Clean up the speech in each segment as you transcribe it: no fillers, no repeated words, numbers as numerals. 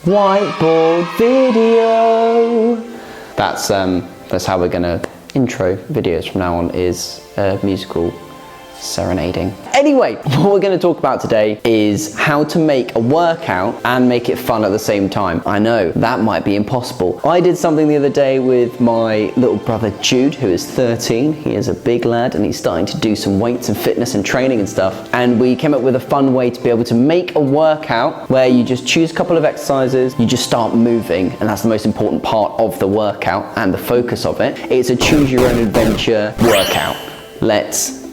whiteboard video. That's how we're gonna intro videos from now on, is musical serenading. Anyway, what we're going to talk about today is how to make a workout and make it fun at the same time. I know, that might be impossible. I did something the other day with my little brother Jude, who is 13. He is a big lad and he's starting to do some weights and fitness and training and stuff. And we came up with a fun way to be able to make a workout where you just choose a couple of exercises, you just start moving, and that's the most important part of the workout and the focus of it. It's a choose your own adventure workout. Let's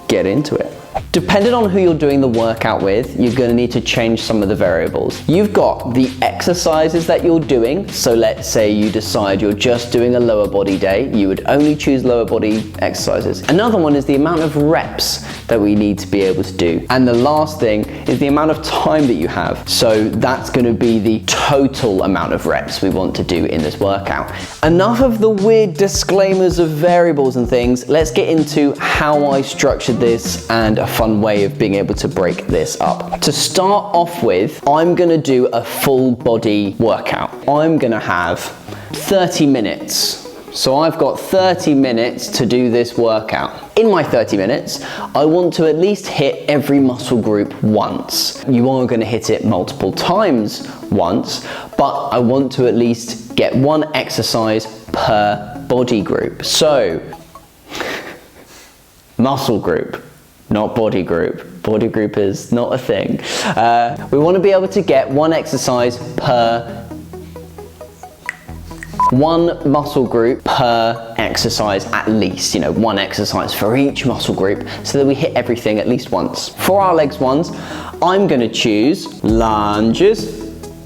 get into it. Depending on who you're doing the workout with, you're going to need to change some of the variables. You've got the exercises that you're doing. So let's say you decide you're just doing a lower body day. You would only choose lower body exercises. Another one is the amount of reps that we need to be able to do. And the last thing is the amount of time that you have. So that's going to be the total amount of reps we want to do in this workout. Enough of the weird disclaimers of variables and things. Let's get into how I structured this and a fun way of being able to break this up. To start off with, I'm gonna do a full body workout. I'm gonna have 30 minutes. So I've got 30 minutes to do this workout. In my 30 minutes, I want to at least hit every muscle group once. You are gonna hit it multiple times once, but I want to at least get one exercise per body group. So, muscle group, not body group. Body group is not a thing. We want to be able to get one exercise per one muscle group per exercise at least, one exercise for each muscle group so that we hit everything at least once. For our legs ones, I'm going to choose lunges.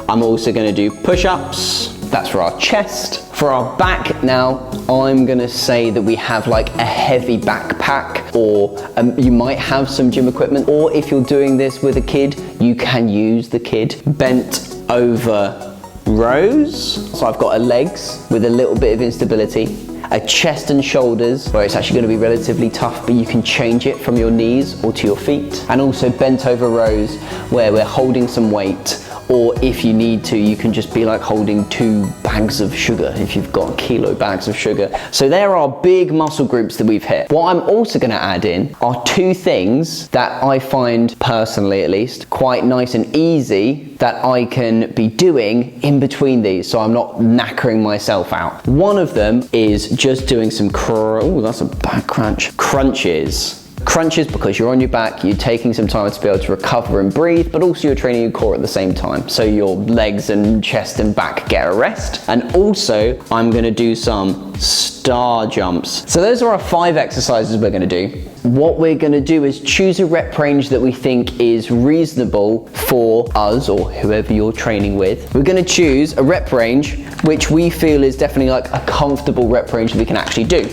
I'm also going to do push-ups. That's for our chest. For our back now, I'm gonna say that we have like a heavy backpack, or you might have some gym equipment, or if you're doing this with a kid, you can use the kid. Bent over rows. So I've got a legs with a little bit of instability, a chest and shoulders where it's actually going to be relatively tough, but you can change it from your knees or to your feet, and also bent over rows where we're holding some weight, or if you need to, you can just be like holding 2 bags of sugar if you've got kilo bags of sugar. So there are big muscle groups that we've hit. What I'm also going to add in are 2 things that I find, personally at least, quite nice and easy that I can be doing in between these, so I'm not knackering myself out. One of them is just doing some that's a back crunch. Crunches. Crunches, because you're on your back, you're taking some time to be able to recover and breathe, but also you're training your core at the same time. So your legs and chest and back get a rest. And also, I'm gonna do some star jumps. So those are our 5 exercises we're gonna do. What we're gonna do is choose a rep range that we think is reasonable for us or whoever you're training with. We're gonna choose a rep range which we feel is definitely like a comfortable rep range that we can actually do.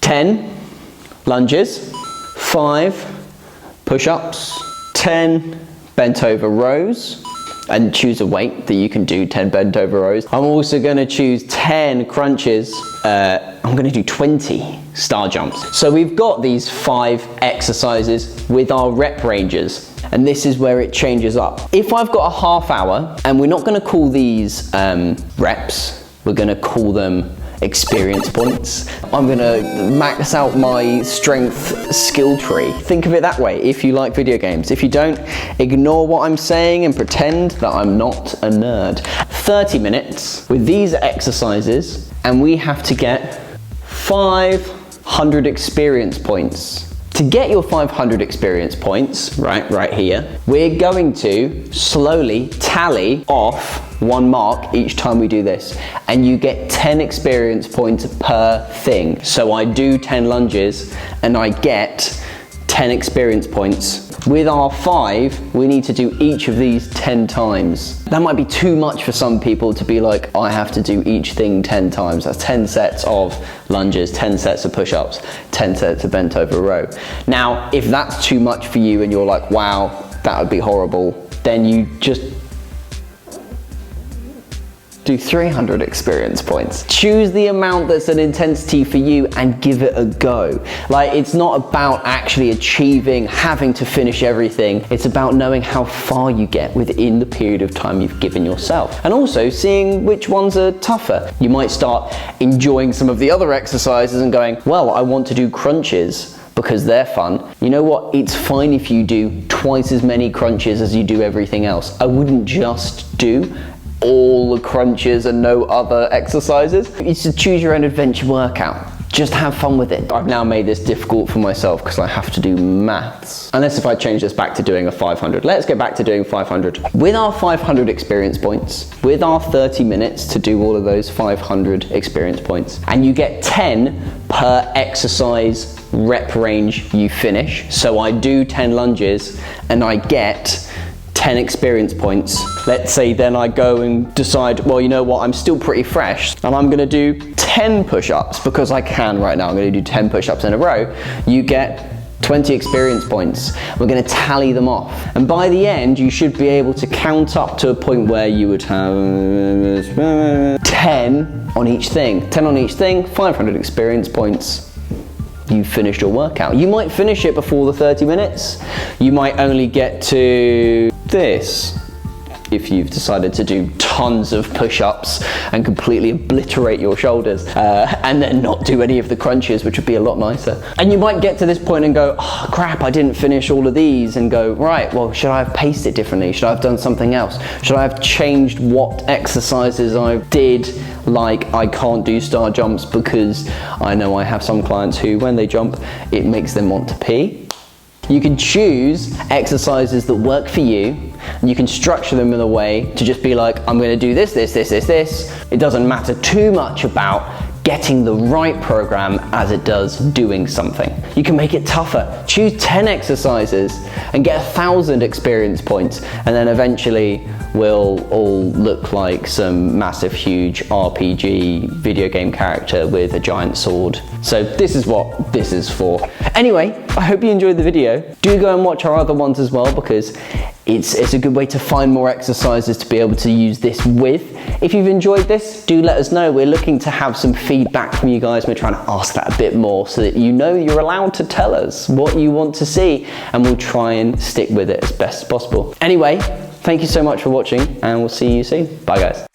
10 lunges. 5 push-ups, 10 bent over rows, and choose a weight that you can do 10 bent over rows. I'm also going to choose 10 crunches. I'm going to do 20 star jumps. So we've got these 5 exercises with our rep ranges, and this is where it changes up. If I've got a half hour, and we're not going to call these reps, we're going to call them experience points. I'm gonna max out my strength skill tree. Think of it that way if you like video games. If you don't, ignore what I'm saying and pretend that I'm not a nerd. 30 minutes with these exercises, and we have to get 500 experience points. To get your 500 experience points, right here, we're going to slowly tally off 1 mark each time we do this, and you get 10 experience points per thing. So I do 10 lunges and I get 10 experience points. With our 5, we need to do each of these 10 times. That might be too much for some people to be like, I have to do each thing 10 times. That's 10 sets of lunges, 10 sets of push-ups, 10 sets of bent over row. Now, if that's too much for you and you're like, wow, that would be horrible, then you just do 300 experience points. Choose the amount that's an intensity for you and give it a go. Like, it's not about actually achieving, having to finish everything. It's about knowing how far you get within the period of time you've given yourself. And also seeing which ones are tougher. You might start enjoying some of the other exercises and going, well, I want to do crunches because they're fun. You know what? It's fine if you do twice as many crunches as you do everything else. I wouldn't just do all the crunches and no other exercises. You should choose your own adventure workout. Just have fun with it. I've now made this difficult for myself because I have to do maths. Unless if I change this back to doing a 500. Let's get back to doing 500. With our 500 experience points, with our 30 minutes to do all of those 500 experience points, and you get 10 per exercise rep range you finish. So I do 10 lunges and I get 10 experience points. Let's say then I go and decide, well, you know what, I'm still pretty fresh and I'm gonna do 10 push-ups because I can right now. I'm gonna do 10 push-ups in a row. You get 20 experience points. We're gonna tally them off. And by the end, you should be able to count up to a point where you would have 10 on each thing. 10 on each thing, 500 experience points. You've finished your workout. You might finish it before the 30 minutes. You might only get to this if you've decided to do tons of push-ups and completely obliterate your shoulders and then not do any of the crunches, which would be a lot nicer. And you might get to this point and go, oh crap, I didn't finish all of these, and go, right, well, should I have paced it differently? Should I have done something else? Should I have changed what exercises I did? Like, I can't do star jumps because I know I have some clients who, when they jump, it makes them want to pee. You can choose exercises that work for you, and you can structure them in a way to just be like, I'm going to do this, this, this, this, this. It doesn't matter too much about getting the right program as it does doing something. You can make it tougher. Choose 10 exercises and get 1,000 experience points, and then eventually we'll all look like some massive, huge RPG video game character with a giant sword. So this is what this is for. Anyway, I hope you enjoyed the video. Do go and watch our other ones as well, because it's a good way to find more exercises to be able to use this with. If you've enjoyed this, do let us know. We're looking to have some feedback from you guys. We're trying to ask that a bit more so that you know you're allowed to tell us what you want to see, and we'll try and stick with it as best as possible. Anyway, thank you so much for watching, and we'll see you soon. Bye guys.